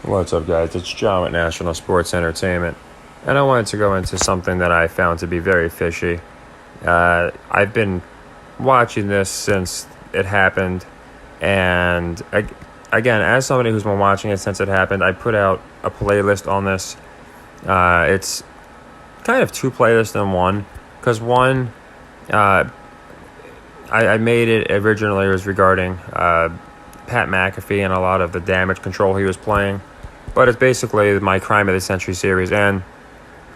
What's up, guys? It's John with National Sports Entertainment, and I wanted to go into something that I found to be very fishy. I've been watching this since it happened, and again, as somebody who's been watching it since it happened, I put out a playlist on this. It's kind of two playlists in one, because one, I made it originally was regarding Pat McAfee and a lot of the damage control he was playing. But it's basically my Crime of the Century series, and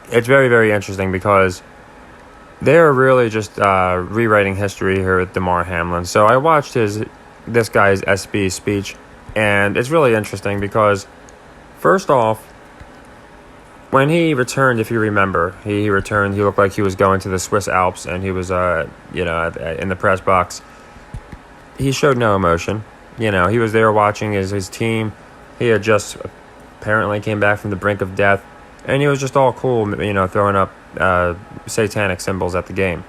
it's very, very interesting because they're really just rewriting history here with Damar Hamlin. So I watched this guy's ESPYS speech, and it's really interesting because, first off, when he returned, if you remember, he returned. He looked like he was going to the Swiss Alps, and he was, in the press box. He showed no emotion. He was there watching his team. He had just apparently came back from the brink of death, and he was just all cool, throwing up satanic symbols at the game.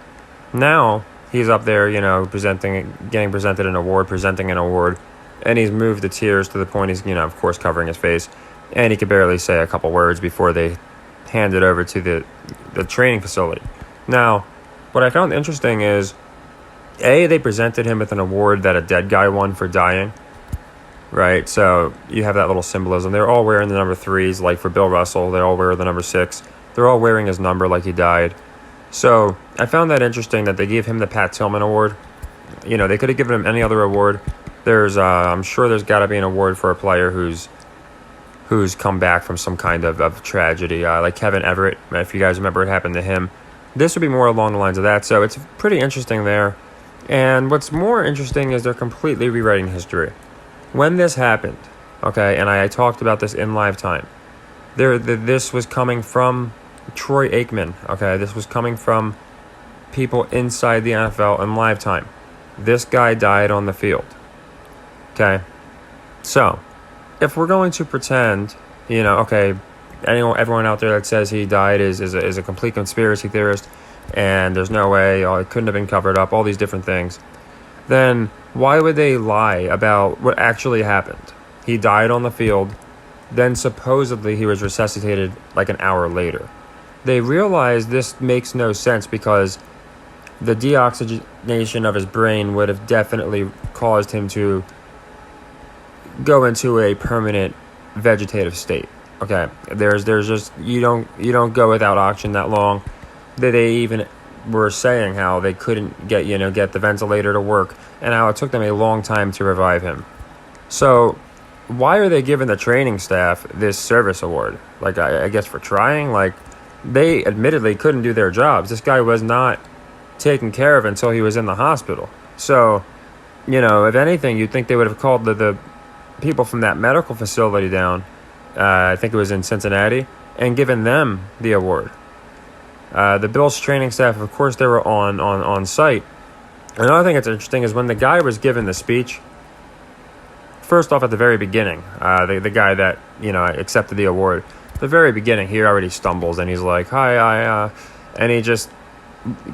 Now he's up there, getting presented an award, and he's moved to tears to the point he's, of course, covering his face, and he could barely say a couple words before they hand it over to the training facility. Now, what I found interesting is, they presented him with an award that a dead guy won for dying. Right, so you have that little symbolism. They're all wearing the number 3s, like for Bill Russell. They all wear the number 6. They're all wearing his number like he died. So I found that interesting that they gave him the Pat Tillman Award. They could have given him any other award. I'm sure there's got to be an award for a player who's come back from some kind of tragedy, like Kevin Everett. If you guys remember, it happened to him. This would be more along the lines of that. So it's pretty interesting there. And what's more interesting is they're completely rewriting history. When this happened, okay, and I talked about this in live time, this was coming from Troy Aikman, okay? This was coming from people inside the NFL in live time. This guy died on the field, okay? So, if we're going to pretend, everyone out there that says he died is a complete conspiracy theorist, and there's no way, it couldn't have been covered up, all these different things, then why would they lie about what actually happened? He died on the field, then supposedly he was resuscitated like an hour later. They realized this makes no sense because the deoxygenation of his brain would have definitely caused him to go into a permanent vegetative state. Okay, there's just you don't go without oxygen that long. They even were saying how they couldn't get the ventilator to work, and how it took them a long time to revive him. So why are they giving the training staff this service award? Like, I guess for trying? Like, they admittedly couldn't do their jobs. This guy was not taken care of until he was in the hospital. So, if anything, you'd think they would have called the people from that medical facility down, I think it was in Cincinnati, and given them the award. The Bills training staff, of course, they were on site. Another thing that's interesting is when the guy was given the speech, first off at the very beginning, the guy that, accepted the award, the very beginning, he already stumbles and he's like, hi, and he just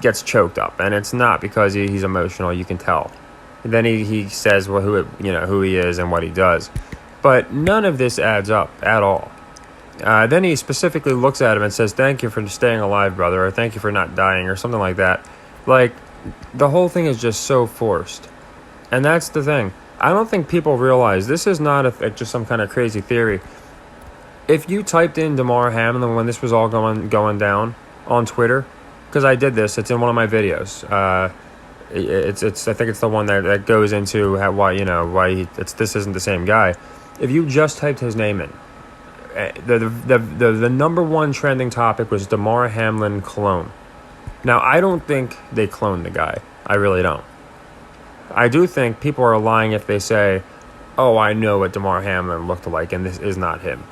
gets choked up. And it's not because he's emotional, you can tell. And then he says who he is and what he does. But none of this adds up at all. Then he specifically looks at him and says, thank you for staying alive, brother, or thank you for not dying, or something like that. Like, the whole thing is just so forced. And that's the thing. I don't think people realize this is not just some kind of crazy theory. If you typed in Damar Hamlin when this was all going down on Twitter, because I did this, it's in one of my videos. I think it's the one that goes into why this isn't the same guy. If you just typed his name in, the number one trending topic was Damar Hamlin clone. Now, I don't think they cloned the guy. I really don't. I do think people are lying if they say, oh, I know what Damar Hamlin looked like, and this is not him.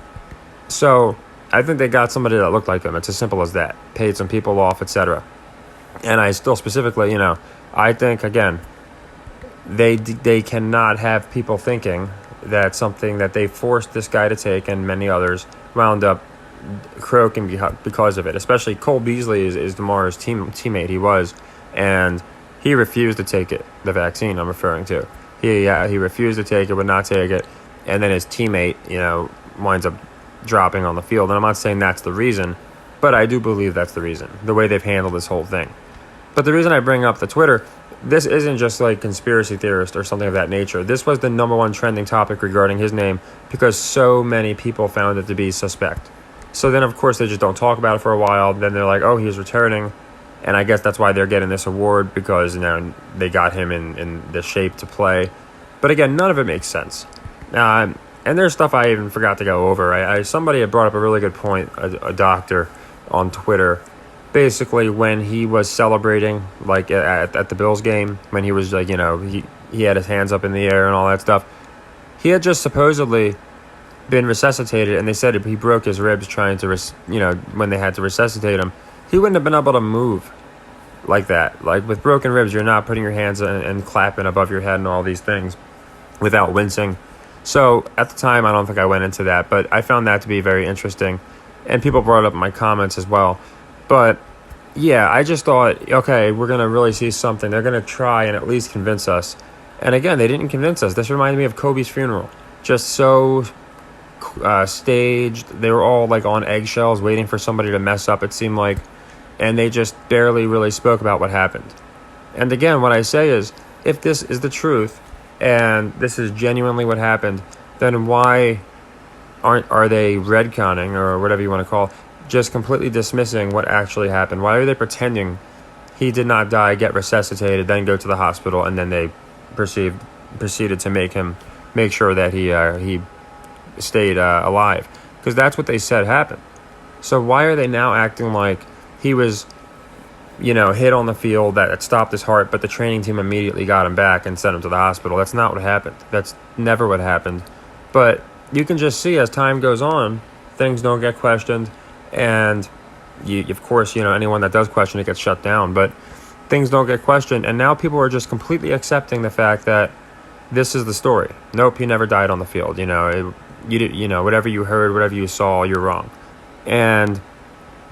So, I think they got somebody that looked like him. It's as simple as that. Paid some people off, etc. And I still specifically, I think, again, they cannot have people thinking that something that they forced this guy to take and many others wound up croaking because of it. Especially Cole Beasley is Damar's teammate. He was, and he refused to take it. The vaccine I'm referring to. He refused to take it, would not take it, and then his teammate, winds up dropping on the field. And I'm not saying that's the reason, but I do believe that's the reason, the way they've handled this whole thing. But the reason I bring up the Twitter, this isn't just like conspiracy theorist or something of that nature. This was the number one trending topic regarding his name because so many people found it to be suspect. So then, of course, they just don't talk about it for a while. Then they're like, oh, he's returning. And I guess that's why they're getting this award, because they got him in the shape to play. But again, none of it makes sense. And there's stuff I even forgot to go over. Somebody had brought up a really good point, a doctor on Twitter. Basically, when he was celebrating, like at the Bills game, when he was like, he had his hands up in the air and all that stuff, he had just supposedly been resuscitated, and they said he broke his ribs trying to, when they had to resuscitate him. He wouldn't have been able to move like that. Like with broken ribs, you're not putting your hands and clapping above your head and all these things without wincing. So at the time, I don't think I went into that, but I found that to be very interesting, and people brought it up in my comments as well. But yeah, I just thought, okay, we're going to really see something. They're going to try and at least convince us. And again, they didn't convince us. This reminded me of Kobe's funeral. Just so staged. They were all like on eggshells waiting for somebody to mess up, it seemed like. And they just barely really spoke about what happened. And again, what I say is, if this is the truth and this is genuinely what happened, then why are they retconning, or whatever you want to call it, just completely dismissing what actually happened? Why are they pretending he did not die, get resuscitated, then go to the hospital, and then they proceeded to make sure that he stayed alive? Because that's what they said happened. So why are they now acting like he was, hit on the field, that it stopped his heart, but the training team immediately got him back and sent him to the hospital? That's not what happened. That's never what happened. But you can just see as time goes on, things don't get questioned. And of course, anyone that does question it gets shut down. But things don't get questioned. And now people are just completely accepting the fact that this is the story. Nope, he never died on the field. Whatever you heard, whatever you saw, you're wrong. And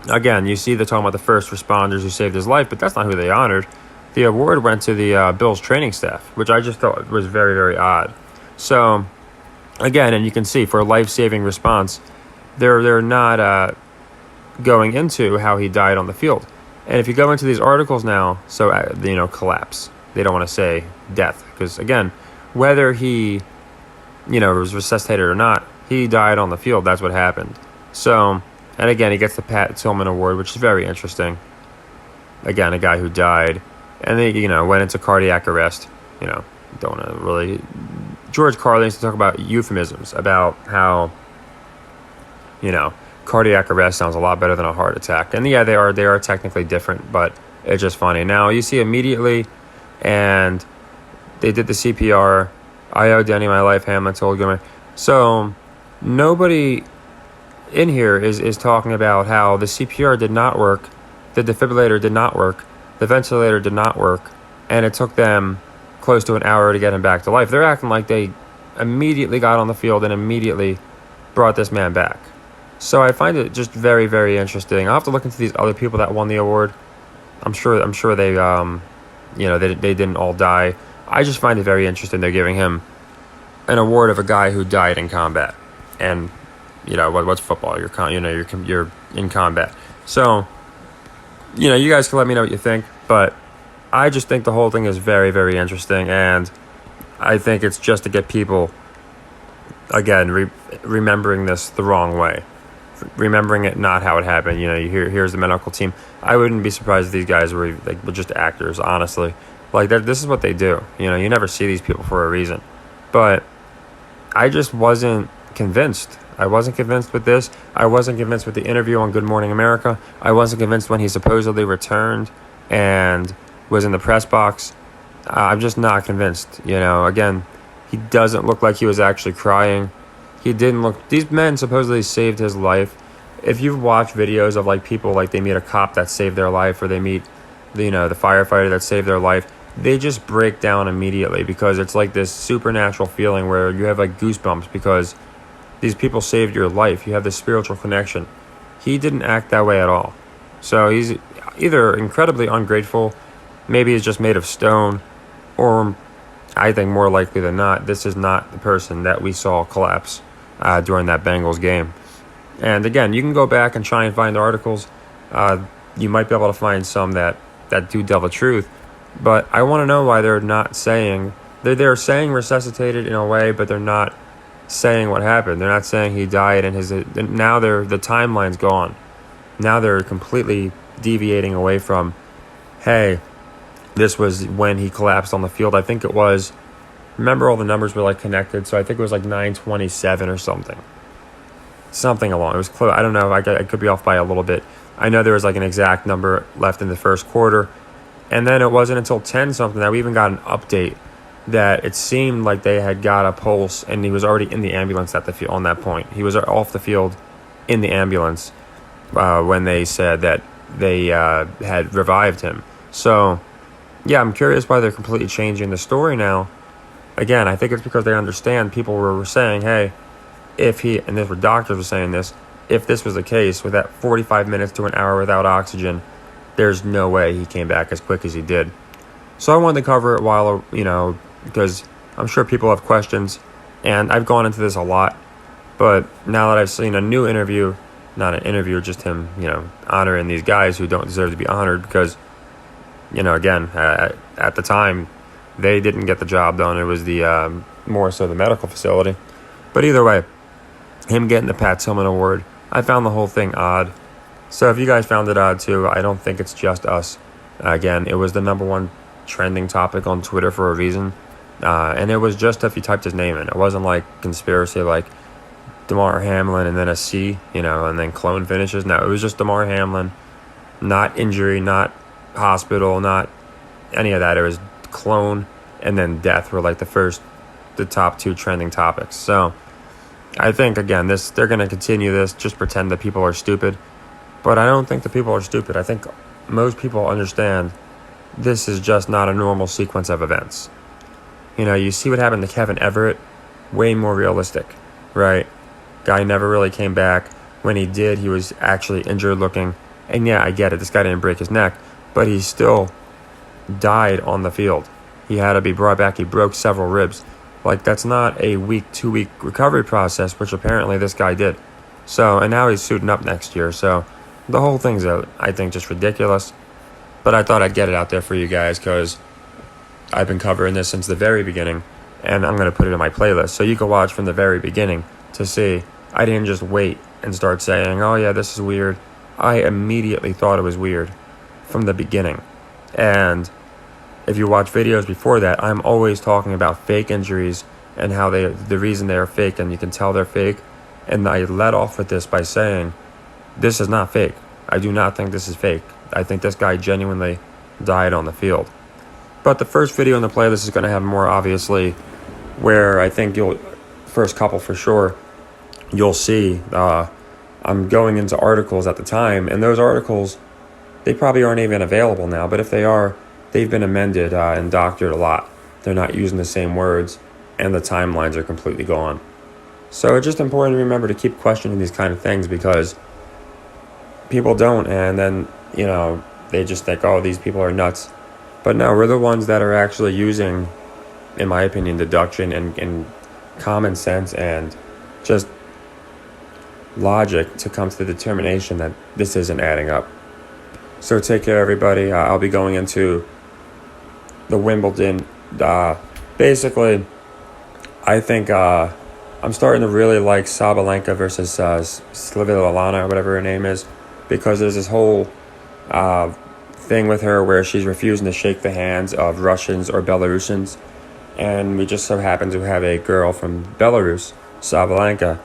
again, you see they're talking about the first responders who saved his life, but that's not who they honored. The award went to the Bills training staff, which I just thought was very, very odd. So, again, and you can see for a life-saving response, they're not going into how he died on the field. And if you go into these articles now, so, collapse. They don't want to say death, because, again, whether he, was resuscitated or not, he died on the field. That's what happened. So, and again, he gets the Pat Tillman Award, which is very interesting. Again, a guy who died, and they, went into cardiac arrest. Don't really. George Carlin used to talk about euphemisms, about how, cardiac arrest sounds a lot better than a heart attack. And yeah, they are technically different, but it's just funny. Now, you see immediately, and they did the CPR. I owe Denny my life, Hamlin told Goodman. So, nobody in here is talking about how the CPR did not work, the defibrillator did not work, the ventilator did not work, and it took them close to an hour to get him back to life. They're acting like they immediately got on the field and immediately brought this man back. So I find it just very, very interesting. I'll have to look into these other people that won the award. I'm sure they they didn't all die. I just find it very interesting they're giving him an award of a guy who died in combat. And what's football? You're in combat. So, you guys can let me know what you think, but I just think the whole thing is very, very interesting, and I think it's just to get people, again, remembering this the wrong way, remembering it not how it happened. Here's the medical team. I wouldn't be surprised if these guys were just actors, honestly. Like, this is what they do. You never see these people for a reason. But I just wasn't convinced. I wasn't convinced with this. I wasn't convinced with the interview on Good Morning America. I wasn't convinced when he supposedly returned and was in the press box. I'm just not convinced. Again, he doesn't look like he was actually crying. He didn't look. These men supposedly saved his life. If you've watched videos of people, they meet a cop that saved their life, or they meet the firefighter that saved their life, they just break down immediately, because it's like this supernatural feeling where you have goosebumps because these people saved your life. You have this spiritual connection. He didn't act that way at all. So he's either incredibly ungrateful, maybe he's just made of stone, or I think more likely than not, this is not the person that we saw collapse during that Bengals game. And again, you can go back and try and find articles. You might be able to find some that do tell the truth. But I want to know why they're not saying... They're saying resuscitated in a way, but they're not saying what happened. They're not saying he died and now the timeline's gone. Now they're completely deviating away from, hey, this was when he collapsed on the field. I think it was, remember all the numbers were like connected, so I think it was like 9:27 or something. Something along, it was close. I don't know, I could be off by a little bit. I know there was like an exact number left in the first quarter, and then it wasn't until 10 something that we even got an update that it seemed like they had got a pulse, and he was already in the ambulance at the field on that point. He was off the field in the ambulance when they said that they had revived him. So, yeah, I'm curious why they're completely changing the story now. Again, I think it's because they understand people were saying, hey, if he, and there were doctors were saying this, if this was the case, with that 45 minutes to an hour without oxygen, there's no way he came back as quick as he did. So I wanted to cover it while, because I'm sure people have questions, and I've gone into this a lot, but now that I've seen a new interview, not an interview, just him, honoring these guys who don't deserve to be honored because, again, at the time, they didn't get the job done. It was the more so the medical facility. But either way, him getting the Pat Tillman Award, I found the whole thing odd. So if you guys found it odd too, I don't think it's just us. Again, it was the number one trending topic on Twitter for a reason. And it was just if you typed his name in. It wasn't like conspiracy, like Damar Hamlin and then a C, and then clone finishes. No, it was just Damar Hamlin, not injury, not hospital, not any of that. It was clone and then death were like the top two trending topics. So I think, again, they're going to continue this, just pretend that people are stupid. But I don't think the people are stupid. I think most people understand this is just not a normal sequence of events. You see what happened to Kevin Everett, way more realistic, right? Guy never really came back. When he did, he was actually injured looking. And yeah, I get it. This guy didn't break his neck, but he still died on the field. He had to be brought back. He broke several ribs. Like, that's not a 2-week recovery process, which apparently this guy did. So, and now he's suiting up next year. So the whole thing's, I think, just ridiculous. But I thought I'd get it out there for you guys because I've been covering this since the very beginning, and I'm going to put it in my playlist. So you can watch from the very beginning to see. I didn't just wait and start saying, oh yeah, this is weird. I immediately thought it was weird from the beginning. And if you watch videos before that, I'm always talking about fake injuries and how the reason they're fake, and you can tell they're fake. And I led off with this by saying, this is not fake. I do not think this is fake. I think this guy genuinely died on the field. But the first video in the playlist is going to have more, obviously, where I think first couple for sure, you'll see I'm going into articles at the time, and those articles, they probably aren't even available now, but if they are, they've been amended and doctored a lot. They're not using the same words, and the timelines are completely gone. So it's just important to remember to keep questioning these kind of things, because people don't, and then, they just think, oh, these people are nuts. But no, we're the ones that are actually using, in my opinion, deduction and common sense and just logic to come to the determination that this isn't adding up. So take care, everybody. I'll be going into the Wimbledon. Basically, I think I'm starting to really like Sabalenka versus Slivilana, or whatever her name is, because there's this whole thing with her where she's refusing to shake the hands of Russians or Belarusians, and we just so happen to have a girl from Belarus, Sabalenka,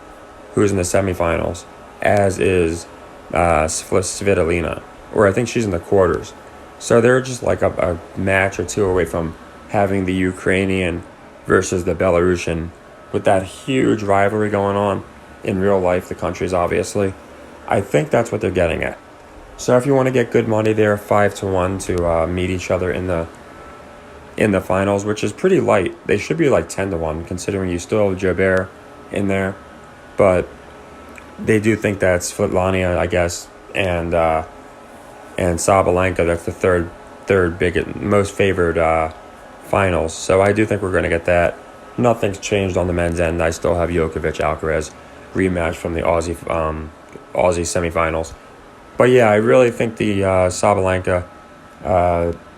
who's in the semifinals, as is Svitolina, or I think she's in the quarters. So they're just like a match or two away from having the Ukrainian versus the Belarusian, with that huge rivalry going on in real life, the countries obviously. I think that's what they're getting at. So if you want to get good money there, 5-1 to meet each other in the finals, which is pretty light. They should be like 10-1, considering you still have Jobert in there. But they do think that's Svetlana, I guess, and Sabalenka. That's the third biggest, most favored finals. So I do think we're going to get that. nothing's changed on the men's end. I still have Djokovic Alcaraz rematch from the Aussie semifinals. But yeah, I really think the Sabalenka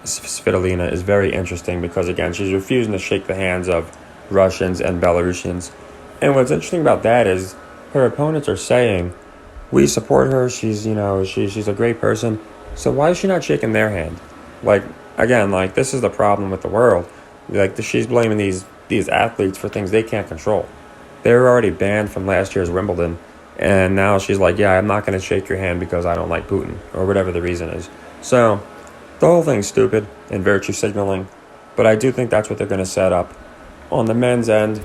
Svitolina is very interesting because, again, she's refusing to shake the hands of Russians and Belarusians. And what's interesting about that is her opponents are saying, we support her, she's a great person, so why is she not shaking their hand? Like, again, like, this is the problem with the world. Like, she's blaming these athletes for things they can't control. They were already banned from last year's Wimbledon, and now she's like, yeah, I'm not going to shake your hand because I don't like Putin, or whatever the reason is. So, the whole thing's stupid and virtue signaling, but I do think that's what they're going to set up. On the men's end,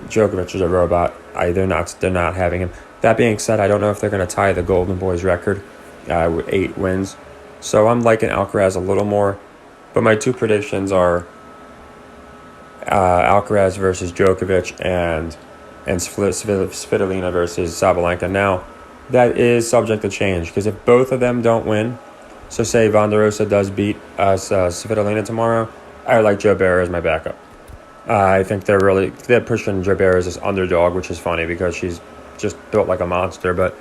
Djokovic is a robot. They're not having him. That being said, I don't know if they're going to tie the Golden Boys record with 8 wins. So I'm liking Alcaraz a little more. But my 2 predictions are Alcaraz versus Djokovic and Svitolina versus Sabalenka. Now, that is subject to change because if both of them don't win, so say Van der Rosa does beat Svitolina tomorrow, I like Jobert as my backup. I think they're pushing Jobert as this underdog, which is funny because she's just built like a monster. But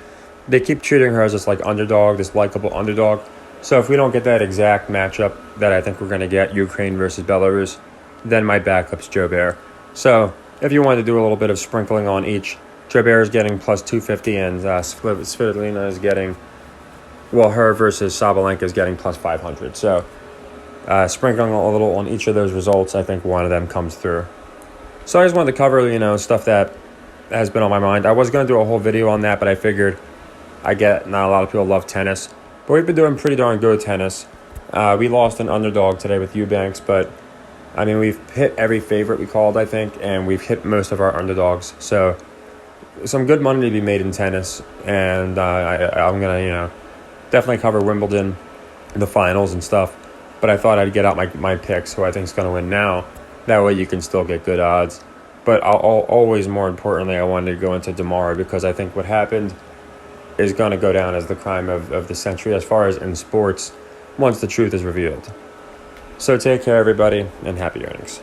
they keep treating her as this like underdog, this likable underdog. So if we don't get that exact matchup that I think we're going to get, Ukraine versus Belarus, then my backup's Jobert. So if you wanted to do a little bit of sprinkling on each, Jobert is getting plus 250 and Svitolina is getting, her versus Sabalenka is getting plus 500. So sprinkling a little on each of those results, I think one of them comes through. So I just wanted to cover, stuff that has been on my mind. I was going to do a whole video on that, but I figured not a lot of people love tennis. But we've been doing pretty darn good tennis. We lost an underdog today with Eubanks, but, we've hit every favorite we called, I think, and we've hit most of our underdogs. So some good money to be made in tennis, and I'm going to, definitely cover Wimbledon, the finals and stuff. But I thought I'd get out my picks, who I think is going to win now. That way you can still get good odds. But always, more importantly, I wanted to go into Damar because I think what happened is going to go down as the crime of the century as far as in sports once the truth is revealed. So take care, everybody, and happy earnings.